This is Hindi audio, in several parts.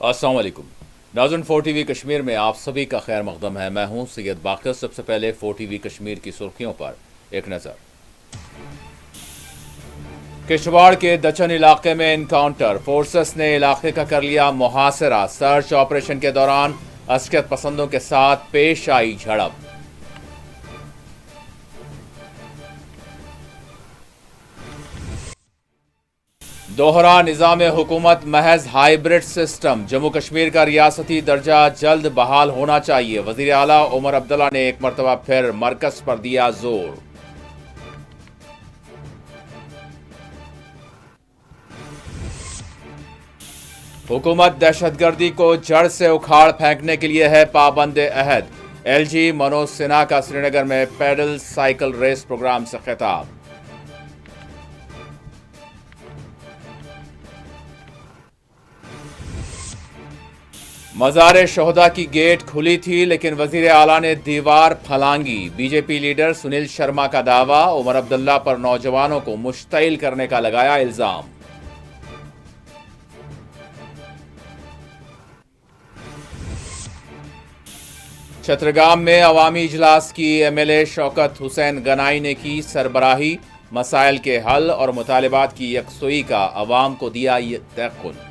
अस्सलाम वालेकुम नाज़रीन, 4 TV कश्मीर में आप सभी का खैर मकदम है। मैं हूं सैयद बाकर। सबसे पहले 4 TV कश्मीर की सुर्खियों पर एक नज़र। किश्तवाड़ के दचन इलाके में इनकाउंटर, फोर्सेस ने इलाके का कर लिया मुहासरा। सर्च ऑपरेशन के दौरान अस्करियत पसंदों के साथ पेश आई झड़प। दोहरा निज़ाम हुकूमत महज हाइब्रिड सिस्टम, जम्मू कश्मीर का रियासती दर्जा जल्द बहाल होना चाहिए। वज़ीर आला उमर अब्दुल्ला ने एक मरतबा फिर मरकज पर दिया जोर। हुकूमत दहशतगर्दी को जड़ से उखाड़ फेंकने के लिए है पाबंद अहद। LG मनोज सिन्हा का श्रीनगर में पैडल साइकिल रेस प्रोग्राम से खिताब। मज़ार शोहदा की गेट खुली थी, लेकिन वजीर आला ने दीवार फलांगी। बीजेपी लीडर सुनील शर्मा का दावा, उमर अब्दुल्ला पर नौजवानों को मुश्तइल करने का लगाया इल्जाम। चतरगाम में अवामी इजलास की MLA शौकत हुसैन गनाई ने की सरबराही। मसाइल के हल और मुतालिबात की यकसुई का अवाम को दिया यकीन।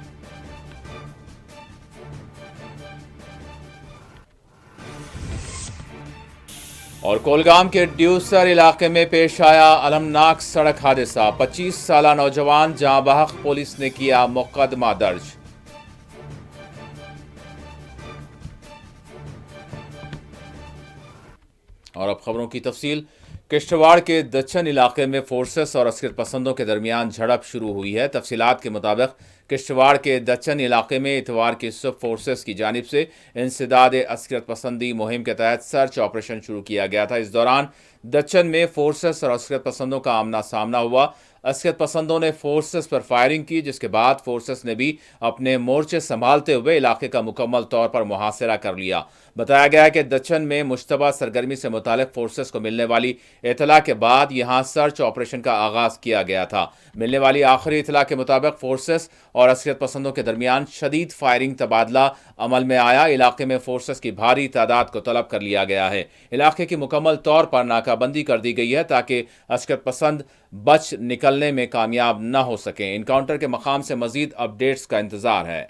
और कोलगाम के ड्यूसर इलाके में पेश आया अलमनाक सड़क हादसा। 25 साला नौजवान जहां बहक, पुलिस ने किया मुकदमा दर्ज। और अब खबरों की तफसील। किश्तवाड़ के दचन इलाके में फोर्सेस और अस्करियत पसंदों के दरमियान झड़प शुरू हुई है। तफसीलात के मुताबिक किश्तवाड़ के दचन इलाके में इतवार की सुबह फोर्सेस की जानिब से इंसदाद अस्करियत पसंदी मुहिम के तहत सर्च ऑपरेशन शुरू किया गया था। इस दौरान दचन में फोर्सेस और अस्करियत पसंदों का आमना सामना हुआ। अस्करियत पसंदों ने फोर्सेस पर फायरिंग की, जिसके बाद फोर्सेस ने भी अपने मोर्चे संभालते हुए इलाके का मुकम्मल तौर पर मुहासरा कर लिया। बताया गया है कि दचन में मुश्तबा सरगर्मी से मुतालिक फोर्सेस को मिलने वाली इतला के बाद यहां सर्च ऑपरेशन का आगाज किया गया था। मिलने वाली आखिरी इतला के मुताबिक फोर्सेस और अस्करियत पसंदों के दरमियान शदीद फायरिंग तबादला अमल में आया। इलाके में फोर्सेस की भारी तादाद को तलब कर लिया गया है। इलाके की मुकम्मल तौर पर नाकाबंदी कर दी गई है ताकि अस्करियत पसंद बच निकलने में कामयाब न हो सकें। इनकाउंटर के मकाम से मजीद अपडेट्स का इंतजार है।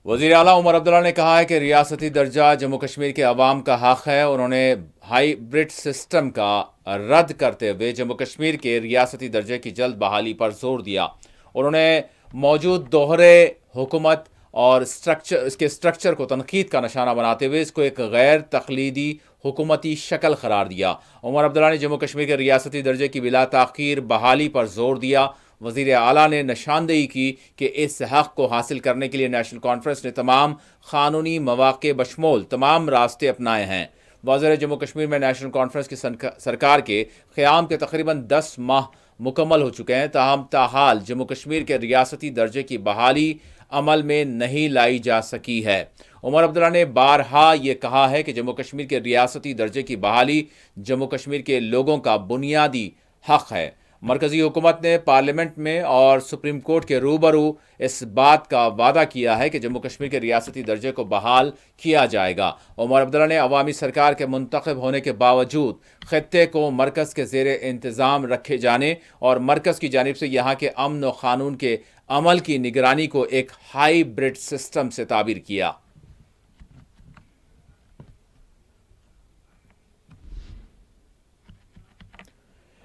वज़ीर आला उमर अब्दुल्ला ने कहा है कि रियासती दर्जा जम्मू कश्मीर के अवाम का हक है। उन्होंने हाइब्रिड सिस्टम का रद्द करते हुए जम्मू कश्मीर के रियासती दर्जे की जल्द बहाली पर जोर दिया। उन्होंने मौजूद दोहरे हुकूमत और इसके स्ट्रक्चर को तनकीद का निशाना बनाते हुए इसको एक गैर तकलीदी हुकूमती शक्ल करार दिया। उमर अब्दुल्ला ने जम्मू कश्मीर के रियासती दर्जे की बिला ताख़ीर बहाली पर जोर दिया। वज़ीर आला ने निशानदेही की कि इस हक़ को हासिल करने के लिए नेशनल कॉन्फ्रेंस ने तमाम क़ानूनी मौक़े बशमूल तमाम रास्ते अपनाए हैं। वज़ीर जम्मू कश्मीर में नेशनल कॉन्फ्रेंस की सरकार के क़याम के तकरीबन 10 माह मुकम्मल हो चुके हैं, ताहम ताहाल जम्मू कश्मीर के रियासती दर्जे की बहाली अमल में नहीं लाई जा सकी है। उमर अब्दुल्ला ने बारहा ये कहा है कि जम्मू कश्मीर के रियासती दर्जे की बहाली जम्मू कश्मीर के लोगों का बुनियादी हक़ है। मरकजी हुकूमत ने पार्लियामेंट में और सुप्रीम कोर्ट के रूबरू इस बात का वादा किया है कि जम्मू कश्मीर के रियासती दर्जे को बहाल किया जाएगा। उमर अब्दुल्ला ने अवामी सरकार के मुंतखब होने के बावजूद खित्ते को मरकज़ के ज़ेरे इंतज़ाम रखे जाने और मरकज़ की जानिब से यहाँ के अमन व क़ानून के अमल की निगरानी को एक हाइब्रिड सिस्टम से ताबीर किया।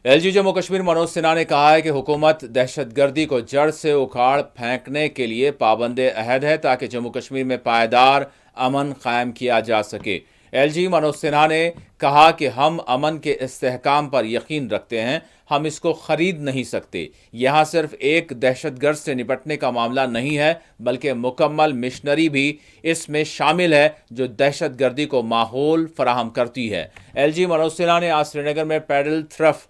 LG जम्मू कश्मीर मनोज सिन्हा ने कहा है कि हुकूमत दहशतगर्दी को जड़ से उखाड़ फेंकने के लिए पाबंद अहद है ताकि जम्मू कश्मीर में पायदार अमन कायम किया जा सके। LG मनोज सिन्हा ने कहा कि हम अमन के इस्तेहकाम पर यकीन रखते हैं, हम इसको खरीद नहीं सकते। यहाँ सिर्फ एक दहशतगर्द से निपटने का मामला नहीं है, बल्कि मुकम्मल मिशनरी भी इसमें शामिल है जो दहशतगर्दी को माहौल फराहम करती है। LG मनोज सिन्हा ने आज श्रीनगर में पैडल थ्रफ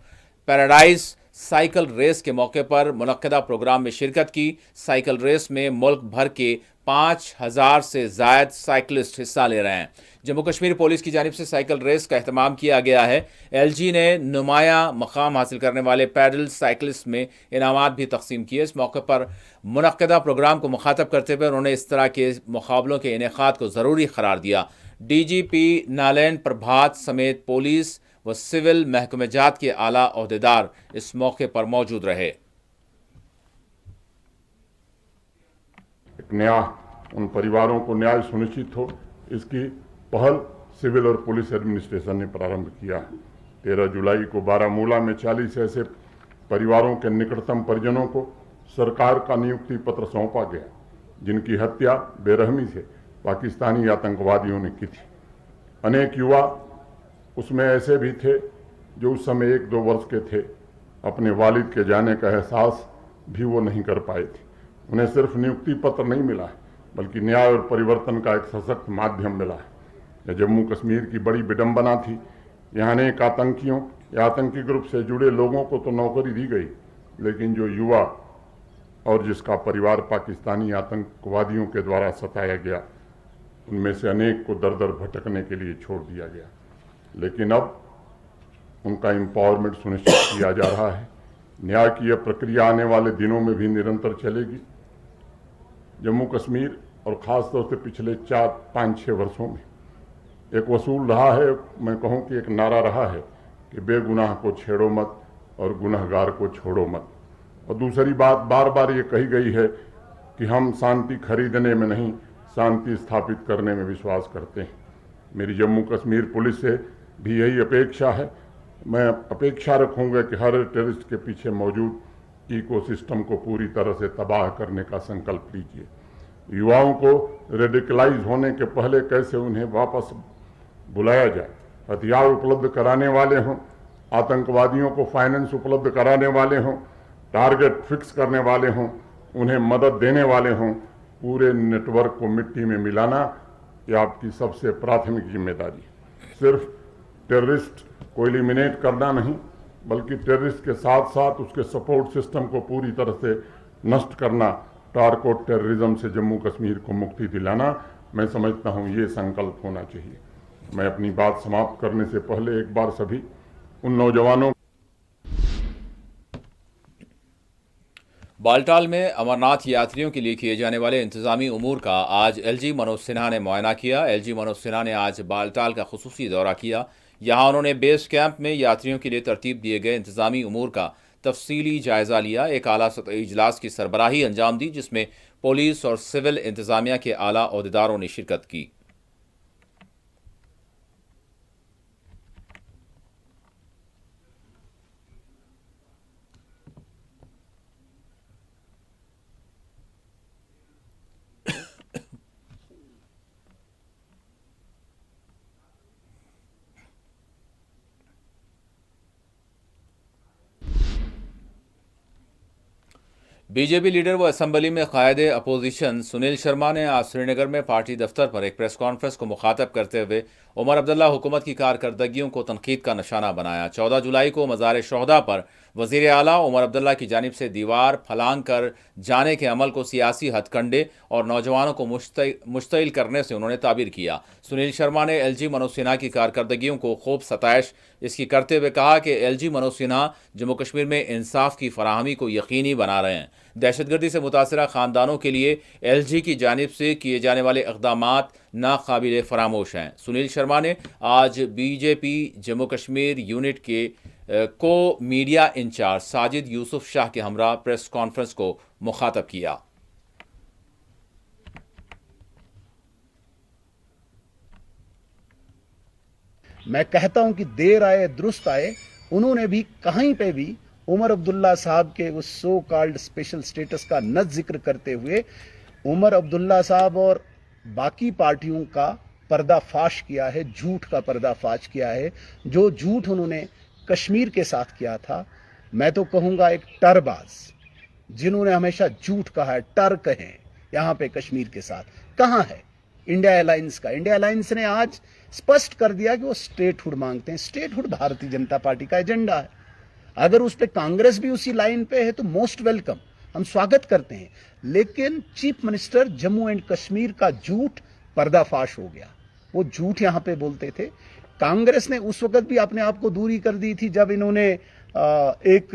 पैराडाइज साइकिल रेस के मौके पर मुनक्किदा प्रोग्राम में शिरकत की। साइकिल रेस में मुल्क भर के 5,000 से जायद साइकिलिस्ट हिस्सा ले रहे हैं। जम्मू कश्मीर पुलिस की जानिब से साइकिल रेस का एहतमाम किया गया है। एलजी ने नुमाया मकाम हासिल करने वाले पैडल साइकिलिस्ट में इनामात भी तकसीम किए। इस मौके पर मुनक्किदा प्रोग्राम को मुखातब करते हुए उन्होंने इस तरह के मुकाबलों के इनेकाद को ज़रूरी करार दिया। डीजीपी नालैन प्रभात समेत पुलिस व सिविल महकमेजात के आला ओहदेदार इस मौके पर मौजूद रहे। एक नया उन परिवारों को न्याय सुनिश्चित हो, इसकी पहल सिविल और पुलिस एडमिनिस्ट्रेशन ने प्रारंभ किया। 13 जुलाई को बारामूला में 40 ऐसे परिवारों के निकटतम परिजनों को सरकार का नियुक्ति पत्र सौंपा गया, जिनकी हत्या बेरहमी से पाकिस्तानी आतंकवादियों ने की थी। अनेक युवा उसमें ऐसे भी थे जो उस समय 1-2 वर्ष के थे। अपने वालिद के जाने का एहसास भी वो नहीं कर पाए थे। उन्हें सिर्फ नियुक्ति पत्र नहीं मिला है, बल्कि न्याय और परिवर्तन का एक सशक्त माध्यम मिला है। यह जम्मू कश्मीर की बड़ी विडंबना थी। यहाँ अनेक आतंकियों या आतंकी ग्रुप से जुड़े लोगों को तो नौकरी दी गई, लेकिन जो युवा और जिसका परिवार पाकिस्तानी आतंकवादियों के द्वारा सताया गया, उनमें से अनेक को दर दर भटकने के लिए छोड़ दिया गया। लेकिन अब उनका एम्पावरमेंट सुनिश्चित किया जा रहा है। न्याय की यह प्रक्रिया आने वाले दिनों में भी निरंतर चलेगी। जम्मू कश्मीर और ख़ास तौर से पिछले 4-5-6 वर्षों में एक वसूल रहा है, मैं कहूँ कि एक नारा रहा है कि बेगुनाह को छेड़ो मत और गुनहगार को छोड़ो मत। और दूसरी बात बार बार ये कही गई है कि हम शांति खरीदने में नहीं, शांति स्थापित करने में विश्वास करते हैं। मेरी जम्मू कश्मीर पुलिस से भी यही अपेक्षा है। मैं अपेक्षा रखूँगा कि हर टेररिस्ट के पीछे मौजूद इकोसिस्टम को पूरी तरह से तबाह करने का संकल्प लीजिए। युवाओं को रेडिकलाइज होने के पहले कैसे उन्हें वापस बुलाया जाए, हथियार उपलब्ध कराने वाले हों, आतंकवादियों को फाइनेंस उपलब्ध कराने वाले हों, टारगेट फिक्स करने वाले हों, उन्हें मदद देने वाले हों, पूरे नेटवर्क को मिट्टी में मिलाना ये आपकी सबसे प्राथमिक जिम्मेदारी है। सिर्फ टेररिस्ट को एलिमिनेट करना नहीं, बल्कि टेररिस्ट के साथ साथ उसके सपोर्ट सिस्टम को पूरी तरह से नष्ट करना, टारकोट टेररिज्म से जम्मू कश्मीर को मुक्ति दिलाना, मैं समझता हूँ ये संकल्प होना चाहिए। मैं अपनी बात समाप्त करने से पहले एक बार सभी उन नौजवानों बालटाल में अमरनाथ यात्रियों के लिए किए जाने वाले इंतजामी उमूर का आज एलजी मनोज सिन्हा ने मुआयना किया। एलजी मनोज सिन्हा ने आज बालटाल का खुसूसी दौरा किया। यहाँ उन्होंने बेस कैंप में यात्रियों के लिए तरतीब दिए गए इंतजामी उमूर का तफसीली जायजा लिया। एक आला सतही इजलास की सरबराही अंजाम दी, जिसमें पुलिस और सिविल इंतजामिया के आला ओहदेदारों ने शिरकत की। बीजेपी लीडर व असम्बली में कायदे अपोजिशन सुनील शर्मा ने आज श्रीनगर में पार्टी दफ्तर पर एक प्रेस कॉन्फ्रेंस को मुखातब करते हुए उमर अब्दुल्ला हुकूमत की कारकर्दगियों को तनकीद का निशाना बनाया। 14 जुलाई को मज़ार शोहदा पर वज़ीर आला उमर अब्दुल्ला की जानिब से दीवार फलांग कर जाने के अमल को सियासी हथकंडे और नौजवानों को मुश्तइल करने से उन्होंने ताबीर किया। सुनील शर्मा ने एलजी मनोज सिन्हा की कारकर्दगियों को खूब सताइश इसकी करते हुए कहा कि एलजी मनोज सिन्हा जम्मू कश्मीर में इंसाफ की फराहमी को यकीनी बना रहे हैं। दहशतगर्दी से मुतासरा ख़ानदानों के लिए एलजी की जानिब से किए जाने वाले इक़दामात नाकाबिले फरामोश हैं। सुनील शर्मा ने आज बीजेपी जम्मू कश्मीर यूनिट के को मीडिया इंचार्ज साजिद यूसुफ शाह के हमरा प्रेस कॉन्फ्रेंस को मुखातब किया। मैं कहता हूं कि देर आए दुरुस्त आए। उन्होंने भी कहीं पे भी उमर अब्दुल्ला साहब के उस सो कॉल्ड स्पेशल स्टेटस का न जिक्र करते हुए उमर अब्दुल्ला साहब और बाकी पार्टियों का पर्दाफाश किया है, झूठ का पर्दाफाश किया है। जो झूठ उन्होंने कश्मीर के साथ किया था, मैं तो कहूंगा एक टरबाज, जिन्होंने हमेशा झूठ कहा है, टर कहें यहां पे कश्मीर के साथ, कहां है इंडिया अलायंस का? इंडिया अलायंस ने आज स्पष्ट कर दिया कि वो स्टेटहुड मांगते हैं। स्टेटहुड भारतीय जनता पार्टी का एजेंडा है। अगर उस पर कांग्रेस भी उसी लाइन पे है तो मोस्ट वेलकम। हम स्वागत करते हैं। लेकिन chief minister Jammu and Kashmir का झूठ पर्दाफाश हो गया। वो झूठ यहां पे बोलते थे। कांग्रेस ने उस वक्त भी अपने आप को दूरी कर दी थी जब इन्होंने एक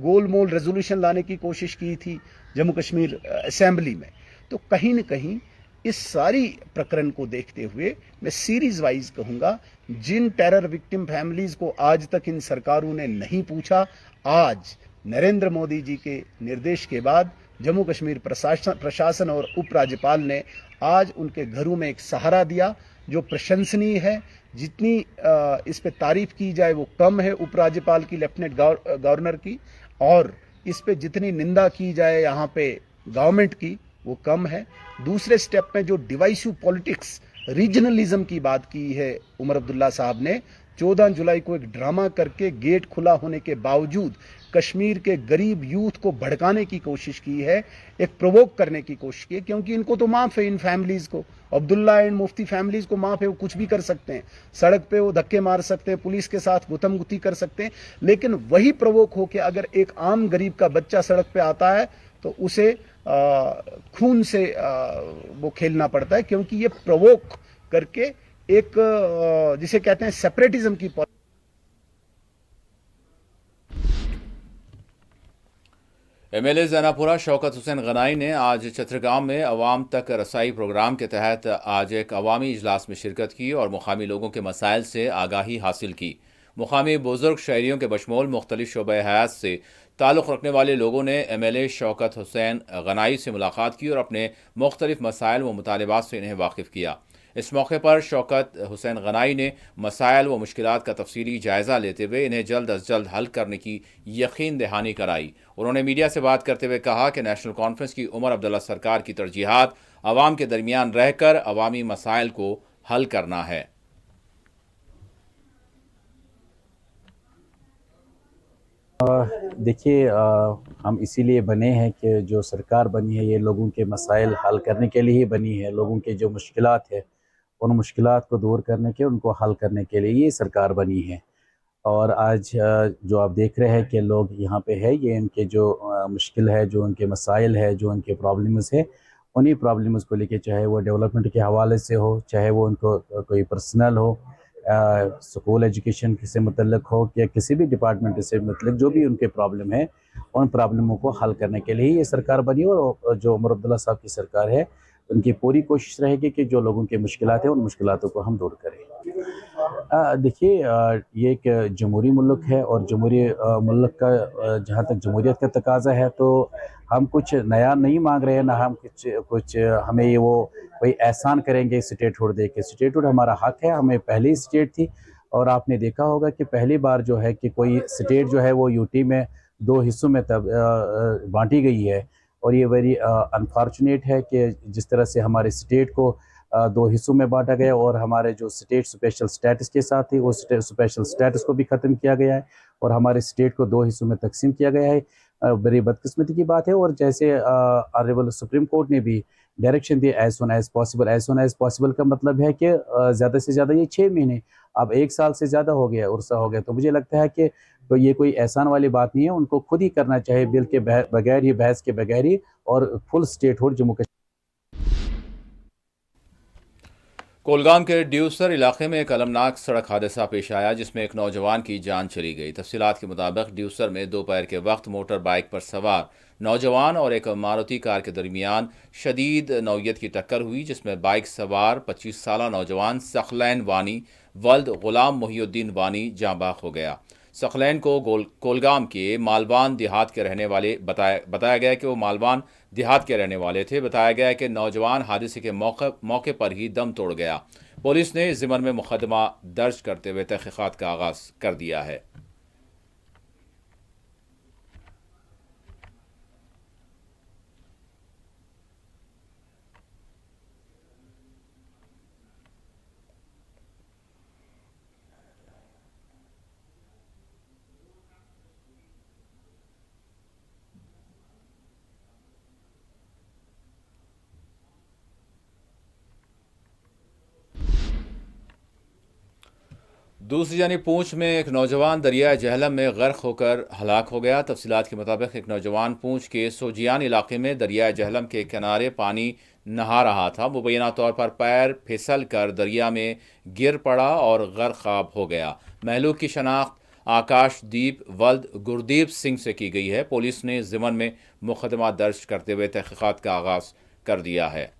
गोलमोल रेजोल्यूशन लाने की कोशिश की थी जम्मू कश्मीर असेंबली में। तो कहीं न कहीं इस सारी प्रकरण को देखते हुए मैं सीरीज वाइज कहूंगा, जिन टेरर विक्टिम फैमिलीज को आज तक इन सरकारों ने नहीं पूछा, आज नरेंद्र मोदी जी के निर्देश के बाद जम्मू कश्मीर प्रशासन और उपराज्यपाल ने आज उनके घरों में एक सहारा दिया, जो प्रशंसनीय है। जितनी इस पे तारीफ की जाए वो कम है उपराज्यपाल की, लेफ्टिनेंट गवर्नर की, और इस पे जितनी निंदा की जाए यहाँ पे गवर्नमेंट की वो कम है। दूसरे स्टेप में जो डिवाइसिव पॉलिटिक्स, रीजनलिज्म की बात की है उमर अब्दुल्ला साहब ने, 14 जुलाई को एक ड्रामा करके गेट खुला होने के बावजूद कश्मीर के गरीब यूथ को भड़काने की कोशिश की है, एक प्रोवोक करने की कोशिश की है, क्योंकि इनको तो माफ है, इन फैमिलीज को, अब्दुल्ला एंड मुफ्ती फैमिलीज को माफ है, वो कुछ भी कर सकते हैं, सड़क पे वो धक्के मार सकते हैं, पुलिस के साथ गुतमगुती कर सकते हैं। लेकिन वही प्रोवोक होकर अगर एक आम गरीब का बच्चा सड़क पे आता है तो उसे खून से वो खेलना पड़ता है, क्योंकि ये प्रोवोक करके एक जिसे कहते हैं सेपरेटिज्म की। एमएलए जैनापुरा शौकत हुसैन गनाई ने आज चतरगांव में अवाम तक रसाई प्रोग्राम के तहत आज एक अवामी इजलास में शिरकत की और मुकामी लोगों के मसाइल से आगाही हासिल की। मुकामी बुजुर्ग शहरियों के बशमूल मुख्तलिफ शोबे हयात से ताल्लुक़ रखने वाले लोगों ने एमएलए शौकत हुसैन गनाई से मुलाकात की और अपने मुख्तलिफ मसाइल व मुतालबात से इन्हें वाकिफ़ किया। इस मौके पर शौकत हुसैन गनाई ने मसाइल व मुश्किलात का तफसीली जायज़ा लेते हुए इन्हें जल्द अज जल्द हल करने की यकीन दहानी कराई। उन्होंने मीडिया से बात करते हुए कहा कि नेशनल कॉन्फ्रेंस की उमर अब्दुल्ला सरकार की तरजीहात अवाम के दरमियान रहकर अवामी मसाइल को हल करना है। देखिए, हम इसीलिए बने हैं कि जो सरकार बनी है ये लोगों के मसाइल हल करने के लिए ही बनी है। लोगों के जो मुश्किलात है उन मुश्किलात को दूर करने के, उनको हल करने के लिए ये सरकार बनी है। और आज जो आप देख रहे हैं कि लोग यहाँ पे है, ये इनके जो मुश्किल है, जो उनके मसाइल है, जो उनके प्रॉब्लम्स है, उन्हीं प्रॉब्लम्स को लेके, चाहे वो डेवलपमेंट के हवाले से हो, चाहे वो उनको कोई पर्सनल हो, स्कूल एजुकेशन से मुतल्लिक हो, या किसी भी डिपार्टमेंट से मुतल्लिक जो भी उनके प्रॉब्लम है, उन प्रॉब्लमों को हल करने के लिए ये सरकार बनी। और जो उमर अब्दुल्ला साहब की सरकार है, उनकी पूरी कोशिश रहेगी कि जो लोगों की मुश्किलात है उन मुश्किलातों को हम दूर करें। देखिए, ये एक जमहूरी मुल्क है और जमहूरी मुल्क का जहाँ तक जमहूरियत का तकाजा है, तो हम कुछ नया नहीं मांग रहे हैं, ना हम कुछ हमें ये वो कोई एहसान करेंगे स्टेटहुड दे के। स्टेटहुड हमारा हक है, हमें पहली स्टेट थी। और आपने देखा होगा कि पहली बार जो है कि कोई स्टेट जो है वो यूटी में 2 हिस्सों में तब बांटी गई है। और ये वेरी अनफॉर्चुनेट है कि जिस तरह से हमारे स्टेट को 2 हिस्सों में बांटा गया और हमारे जो स्टेट स्पेशल स्टेटस के साथ थी, वो स्पेशल स्टेटस को भी ख़त्म किया गया है और हमारे स्टेट को 2 हिस्सों में तकसीम किया गया है। बड़ी बदकिस्मती की बात है। और जैसे ऑनरेबल सुप्रीम कोर्ट ने भी डायरेक्शन दी as soon as possible. As soon as possible का मतलब है कि ज़्यादा से ज़्यादा ये 6 महीने, अब 1 साल से ज़्यादा हो गया, उर्सा हो गया। तो मुझे लगता है कि तो ये कोई एहसान वाली बात नहीं है, उनको खुद ही करना चाहिए, बिल के बगैर ही, बहस के बगैर ही, और फुल स्टेटहुड जम्मू कश्मीर। कोलगाम के ड्यूसर इलाके में एक अलमनाक सड़क हादसा पेश आया जिसमें एक नौजवान की जान चली गई। तफसीलात के मुताबिक ड्यूसर में दोपहर के वक्त मोटर बाइक पर सवार नौजवान और एक मारुति कार के दरमियान शदीद नौयत की टक्कर हुई, जिसमें बाइक सवार 25 साला नौजवान सखलैन वानी वल्द गुलाम मोहिउद्दीन वानी जाँ बाख हो गया। सखलैन को कोलगाम के मालवान देहात के रहने वाले बताया गया कि वो मालवान देहात के रहने वाले थे। बताया गया है कि नौजवान हादसे के मौके पर ही दम तोड़ गया। पुलिस ने इस ज़िम्मन में मुकदमा दर्ज करते हुए तहक़ीक़ात का आगाज़ कर दिया है। दूसरी जानिब पूंछ में एक नौजवान दरिया जहलम में गर्क होकर हलाक हो गया। तफसीलात के मुताबिक एक नौजवान पूंछ के सोजियान इलाके में दरिया जहलम के किनारे पानी नहा रहा था। मुबैना तौर पर पैर फिसल कर दरिया में गिर पड़ा और गर्क हो गया। महलूक की शनाख्त आकाशदीप वल्द गुरदीप सिंह से की गई है। पुलिस ने ज़िमन में मुकदमा दर्ज करते हुए तहकीकात का आगाज कर दिया है।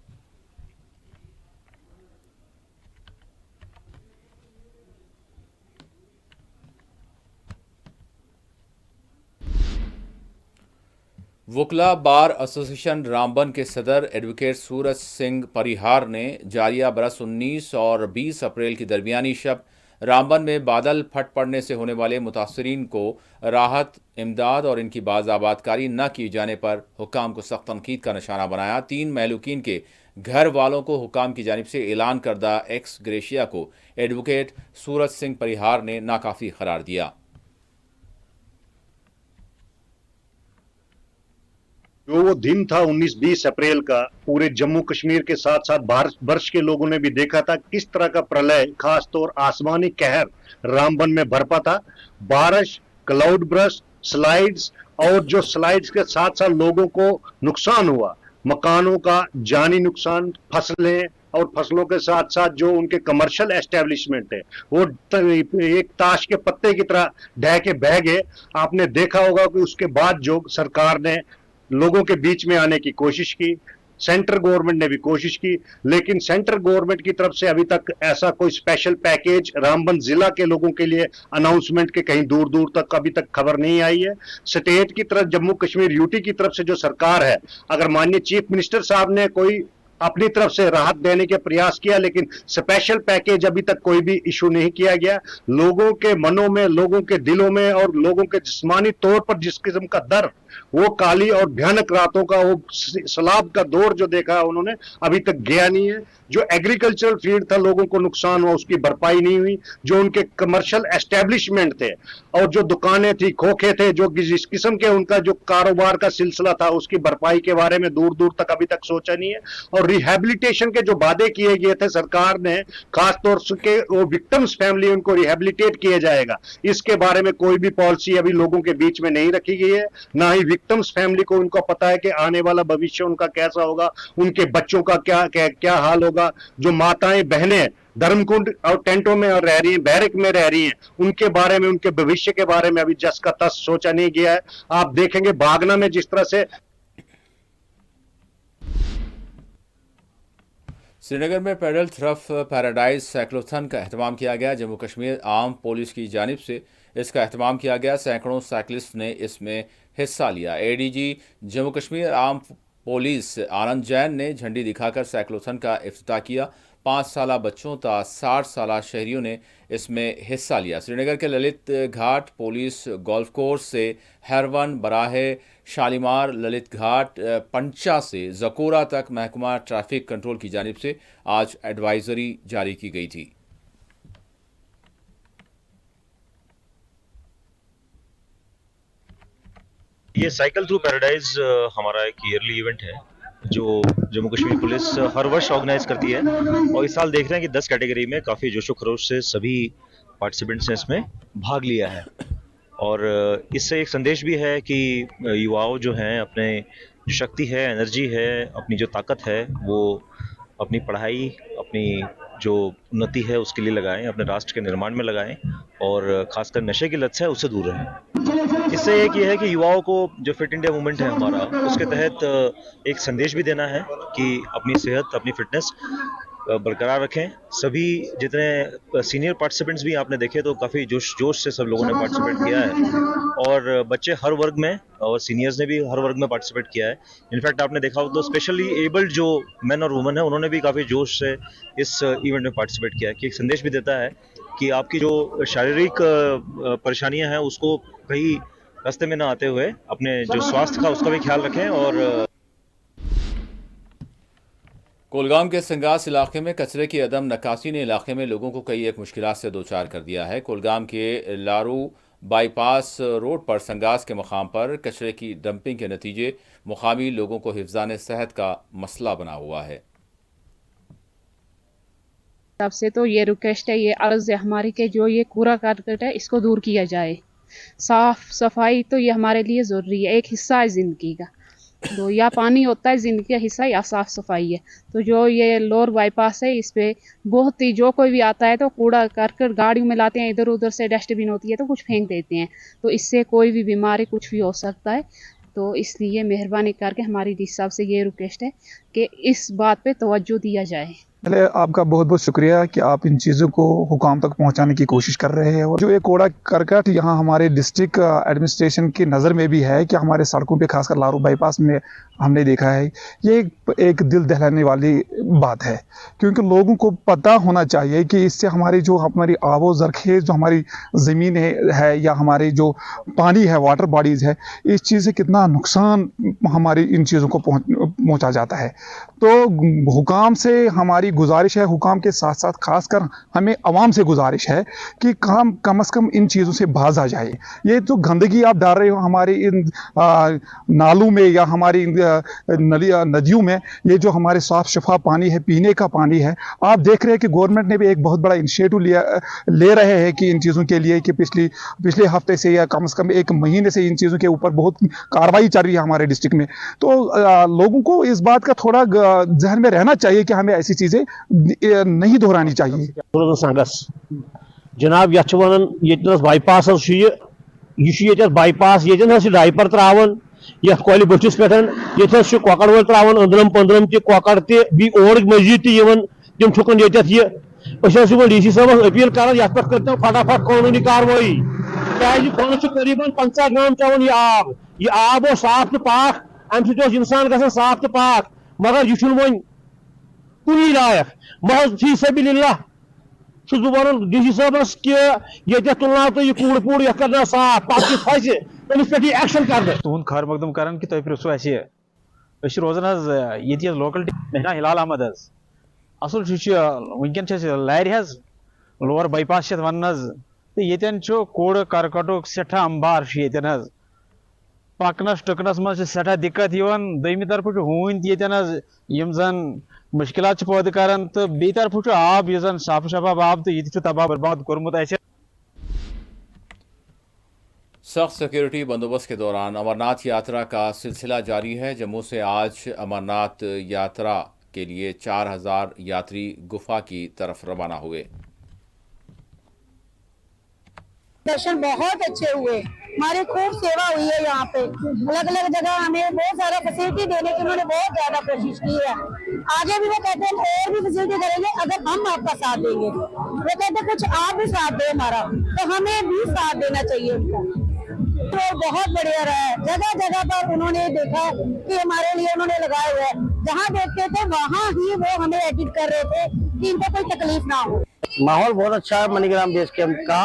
वकला बार एसोसिएशन रामबन के सदर एडवोकेट सूरज सिंह परिहार ने जारिया बरस 19 और 20 अप्रैल की दरमियानी शब रामबन में बादल फट पड़ने से होने वाले मुतासरीन को राहत इमदाद और इनकी बाज़ाबादकारी न किए जाने पर हुकाम को सख्त तनकीद का निशाना बनाया। 3 महलूकीन के घर वालों को हुकाम की जानिब से ऐलान करदा एक्स ग्रेशिया को एडवोकेट सूरज सिंह परिहार ने नाकाफी करार दिया। जो वो दिन था 19-20 अप्रैल का, पूरे जम्मू कश्मीर के साथ साथ भारत वर्ष के लोगों ने भी देखा था किस तरह का प्रलय, खास तौर आसमानी कहर रामबन में बरपा था। बारिश, क्लाउड ब्रस्ट, स्लाइड्स और जो स्लाइड्स के साथ साथ लोगों को नुकसान हुआ, मकानों का जानी नुकसान, फसलें और फसलों के साथ साथ जो उनके कमर्शियल एस्टेब्लिशमेंट है वो एक ताश के पत्ते की तरह ढह के बह गए। आपने देखा होगा कि उसके बाद जो सरकार ने लोगों के बीच में आने की कोशिश की, सेंट्रल गवर्नमेंट ने भी कोशिश की, लेकिन सेंट्रल गवर्नमेंट की तरफ से अभी तक ऐसा कोई स्पेशल पैकेज रामबन जिला के लोगों के लिए अनाउंसमेंट के कहीं दूर दूर तक अभी तक खबर नहीं आई है। स्टेट की तरफ, जम्मू कश्मीर यूटी की तरफ से जो सरकार है, अगर माननीय चीफ मिनिस्टर साहब ने कोई अपनी तरफ से राहत देने के प्रयास किया, लेकिन स्पेशल पैकेज अभी तक कोई भी इशू नहीं किया गया। लोगों के मनों में, लोगों के दिलों में और लोगों के जिस्मानी तौर पर जिस किस्म का दर्द, वो काली और भयानक रातों का वो सलाब का दौर जो देखा उन्होंने, अभी तक गया नहीं है। जो एग्रीकल्चरल फील्ड था, लोगों को नुकसान हुआ, उसकी भरपाई नहीं हुई। जो उनके कमर्शियल एस्टेब्लिशमेंट थे और जो दुकानें थी, खोखे थे, जो जिस किस्म के उनका जो कारोबार का सिलसिला था, उसकी भरपाई के बारे में दूर दूर तक अभी तक सोचा नहीं है। और रिहेबिलिटेशन के जो वादे किए गए थे सरकार ने, खासतौर से वो विक्टिम्स फैमिली, उनको रिहेबिलिटेट किया जाएगा, इसके बारे में कोई भी पॉलिसी अभी लोगों के बीच में नहीं रखी गई है। ना ही विक्टिम्स फैमिली को उनको पता है कि आने वाला भविष्य उनका कैसा होगा, उनके बच्चों का क्या हाल होगा। जो माताएं बहनें धर्मकुंड और टेंटों में रह रही हैं, बैरक में रह रही हैं, उनके बारे में, उनके भविष्य के बारे में अभी जस का तस सोचा नहीं गया है। आप देखेंगे बागना में जिस तरह से श्रीनगर में पेडल थ्रफ पैराडाइज साइक्लोथन का एहतमाम किया गया। जम्मू कश्मीर आर्म पुलिस की जानिब से इसका एहतमाम किया गया। सैकड़ों साइकिलिस्ट ने इसमें हिस्सा लिया। ADG Jammu Kashmir arm police Anand Jain ने झंडी दिखाकर साइक्लोथन का इफ्तिताह किया। 5 साला बच्चों तक 60 साला शहरियों ने इसमें हिस्सा लिया। श्रीनगर के ललित घाट पुलिस गोल्फ कोर्स से हैरवन, बराहे, शालीमार, ललित घाट, पंचा से जकोरा तक महकमा ट्रैफिक कंट्रोल की जानिब से आज एडवाइजरी जारी की गई थी। ये साइकिल थ्रू पैराडाइज हमारा एक ईयरली इवेंट है जो जम्मू कश्मीर पुलिस हर वर्ष ऑर्गेनाइज करती है, और इस साल देख रहे हैं कि 10 कैटेगरी में काफ़ी जोशो खरोश से सभी पार्टिसिपेंट्स ने इसमें भाग लिया है। और इससे एक संदेश भी है कि युवाओं जो हैं अपने जो शक्ति है, एनर्जी है, अपनी जो ताकत है, वो अपनी पढ़ाई, अपनी जो उन्नति है उसके लिए लगाएं, अपने राष्ट्र के निर्माण में लगाएं, और खासकर नशे की लत से उससे दूर रहें। इससे एक ये है कि युवाओं को जो फिट इंडिया मूवमेंट है हमारा, उसके तहत एक संदेश भी देना है कि अपनी सेहत, अपनी फिटनेस बरकरार रखें। सभी जितने सीनियर पार्टिसिपेंट्स भी आपने देखे तो काफ़ी जोश से सब लोगों ने पार्टिसिपेट किया है, और बच्चे हर वर्ग में और सीनियर्स ने भी हर वर्ग में पार्टिसिपेट किया है। इनफैक्ट आपने देखा हो तो स्पेशली एबल्ड जो मेन और वुमेन है, उन्होंने भी काफ़ी जोश से इस इवेंट में पार्टिसिपेट किया है, कि एक संदेश भी देता है कि आपकी जो शारीरिक परेशानियां हैं उसको कहीं रास्ते में ना आते हुए अपने जो स्वास्थ्य का उसका भी ख्याल रखें। और कोलगाम के संगास इलाके में कचरे की अदम नकासी ने इलाके में लोगों को कई एक मुश्किलात से दो चार कर दिया है। कोलगाम के लारू बाईपास रोड पर संगास के मकाम पर कचरे की डंपिंग के नतीजे मुकामी लोगों को हिफ्ज़ान सेहत का मसला बना हुआ है। हिसाब से तो ये रिक्वेस्ट है, ये अर्ज है हमारी कि जो ये कूड़ा करकट है इसको दूर किया जाए। साफ सफाई तो ये हमारे लिए ज़रूरी है, एक हिस्सा है ज़िंदगी का। तो या पानी होता है ज़िंदगी का हिस्सा या साफ़ सफाई है। तो जो ये लोअर बाईपास है इस पे बहुत ही जो कोई भी आता है तो कूड़ा करकट गाड़ियों में लाते हैं, इधर उधर से डस्टबिन होती है तो कुछ फेंक देते हैं, तो इससे कोई भी बीमारी कुछ भी हो सकता है। तो इसलिए मेहरबानी करके हमारी डी साहब से ये रिक्वेस्ट है कि इस बात पे तवज्जो दिया जाए। पहले आपका बहुत बहुत शुक्रिया कि आप इन चीज़ों को हुकाम तक पहुंचाने की कोशिश कर रहे हैं। और जो ये कूड़ा करकट यहाँ हमारे डिस्ट्रिक्ट एडमिनिस्ट्रेशन की नज़र में भी है कि हमारे सड़कों पे खासकर लारू बाईपास में हमने देखा है, ये एक दिल दहलाने वाली बात है, क्योंकि लोगों को पता होना चाहिए कि इससे हमारी आबो ज़रखेज़ जो हमारी ज़मीन है या हमारे जो पानी है, वाटर बॉडीज़ है, इस चीज़ से कितना नुकसान हमारी इन चीज़ों को पहुँचा जाता है। तो हुकाम से हमारी गुजारिश है, हुकाम के साथ साथ खासकर हमें अवाम से गुजारिश है कि कम से कम इन चीज़ों से बाज आ जाए। ये जो गंदगी आप डाल रहे हो हमारी इन नालों में या हमारी नदियों में, ये जो हमारे साफ शफा पानी है, पीने का पानी है, आप देख रहे हैं कि गवर्नमेंट ने भी एक बहुत बड़ा इनिशिएटिव ले रहे हैं कि इन चीज़ों के लिए कि पिछले हफ्ते से या कम से कम एक महीने से इन चीज़ों के ऊपर बहुत कार्रवाई चल रही है हमारे डिस्ट्रिक्ट में। तो लोगों को इस बात का थोड़ा जहन में रहना चाहिए कि हमें ऐसी चीज़ें नहीं दोहरानी चाहिए। जनाब ये वन बाईपास बाईपास ये डाइपर त्रावन ये कोल बटिस पे ये कौकड़ वल त्रावन अंदरम पंदरम तौकड़ ती और मस्जिद तम ठुकन ये डी साहब अपील कर पे फटाफट कानूनी कार्रवाई क्या करीबन 50 गांव चवन ये आब साफ तो पाक अम इंसान ग साफ तो पाक, मगर यह वन कुनी लायक महज फी सबिलिल्लाह वन डी साहबस कि ये तुलना तो यह कूड़ पूड़ यह करना साफ पह फस तमिस पे एक्शन कर तुंद खैर मकदम कर कि तुम पृछो अस रोजान ये लोकल मेहना हिलाल अहमद असल वनकन लार लोअर बाईपास वन तो ये कूड़ करकटुक सठा अंबार पकनस टुकनस मज सठा दिक्कत दमी तरफ हूं जन मुश्किलात पैदा करान तो बी तरफ आब यह साफ शफाफ आब तो ये तबाह बर्बाद कोर्मुत। सख्त सिक्योरिटी बंदोबस्त के दौरान अमरनाथ यात्रा का सिलसिला जारी है। जम्मू से आज अमरनाथ यात्रा के लिए 4000 यात्री गुफा की तरफ रवाना हुए। दर्शन बहुत अच्छे हुए, हमारी खूब सेवा हुई है। यहाँ पे अलग अलग जगह हमें बहुत सारा फैसिलिटी देने की उन्होंने बहुत ज्यादा कोशिश की है। आगे भी वो कहते हैं और भी फैसिलिटी करेंगे अगर हम आपका साथ देंगे। वो कहते हैं कुछ आप भी साथ दे हमारा, तो हमें भी साथ देना चाहिए उनका। तो बहुत बढ़िया रहा है, जगह जगह पर उन्होंने देखा कि हमारे लिए उन्होंने लगाए हुए, जहाँ देखते थे वहाँ ही वो हमें एडिट कर रहे थे कि इनको कोई तकलीफ ना हो। माहौल बहुत अच्छा है मनीग्राम बेस कैंप का,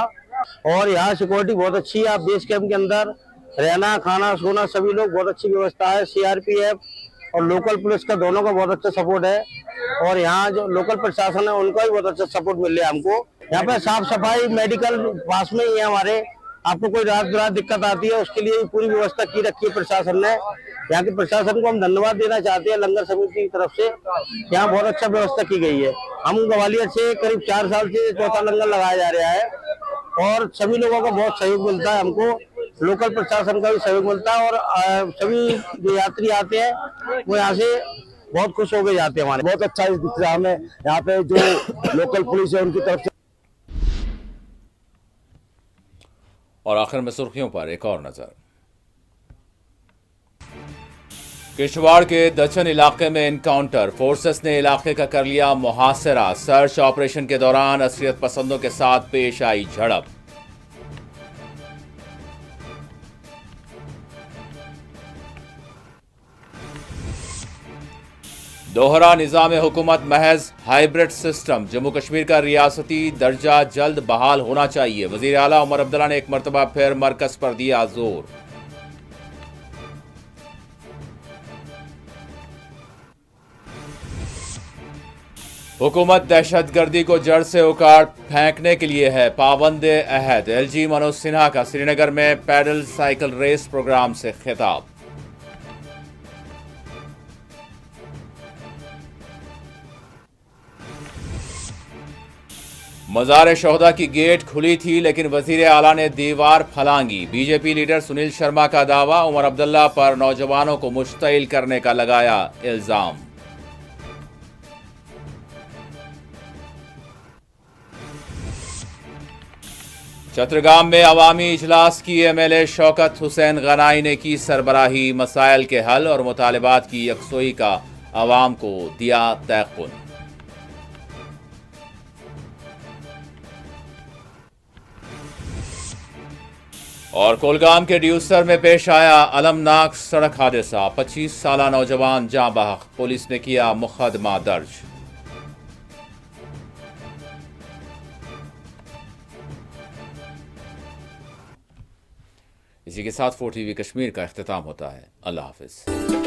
और यहाँ सिक्योरिटी बहुत अच्छी है। आप बेस कैंप के अंदर रहना खाना सोना सभी लोग बहुत अच्छी व्यवस्था है। सीआरपीएफ और लोकल पुलिस का दोनों का बहुत अच्छा सपोर्ट है, और यहाँ जो लोकल प्रशासन है उनका भी बहुत अच्छा सपोर्ट मिल रहा है हमको। यहाँ पे साफ सफाई मेडिकल पास में ही है हमारे। आपको कोई रात दिक्कत आती है उसके लिए पूरी व्यवस्था की रखी है प्रशासन ने। यहाँ के प्रशासन को हम धन्यवाद देना चाहते हैं लंगर समिति की तरफ से, यहाँ बहुत अच्छा व्यवस्था की गई है। हम ग्वालियर से करीब 4 साल से चौथा लंगर लगाया जा रहा है, और सभी लोगों का बहुत सहयोग मिलता है हमको, लोकल प्रशासन का भी सहयोग मिलता है, और सभी जो यात्री आते हैं वो यहाँ से बहुत खुश होकर जाते हैं। हमारे बहुत अच्छा इंतजाम है यहाँ पे, जो लोकल पुलिस है उनकी तरफ से। और आखिर में सुर्खियों पर एक और नजर। किश्तवाड़ के दचन इलाके में एनकाउंटर, फोर्सेस ने इलाके का कर लिया मुहासरा। सर्च ऑपरेशन के दौरान असलियत पसंदों के साथ पेश आई झड़प। दोहरा निजाम हुकूमत महज हाइब्रिड सिस्टम, जम्मू कश्मीर का रियासती दर्जा जल्द बहाल होना चाहिए। वजीर आला उमर अब्दुल्ला ने एक मरतबा फिर मरकज पर दिया जोर। हुकूमत दहशतगर्दी को जड़ से उखाड़ फेंकने के लिए है पाबंदे अहद। एलजी मनोज सिन्हा का श्रीनगर में पैडल साइकिल रेस प्रोग्राम से खिताब। मज़ार शोहदा की गेट खुली थी लेकिन वजीर आला ने दीवार फलांगी। बीजेपी लीडर सुनील शर्मा का दावा, उमर अब्दुल्ला पर नौजवानों को मुश्तइल करने का लगाया इल्जाम। चट्टग्राम में अवामी इजलास की एमएलए शौकत हुसैन गनाई ने की सरबराही। मसाइल के हल और मुतालिबात की यकसोई का अवाम को दिया तयक़ुन। और कोलगाम के ड्यूसर में पेश आया अलमनाक सड़क हादसा। 25 साला नौजवान जाँ बहक, पुलिस ने किया मुकदमा दर्ज। इसी के साथ 4 TV कश्मीर का इख्तिताम होता है। अल्लाह हाफिज।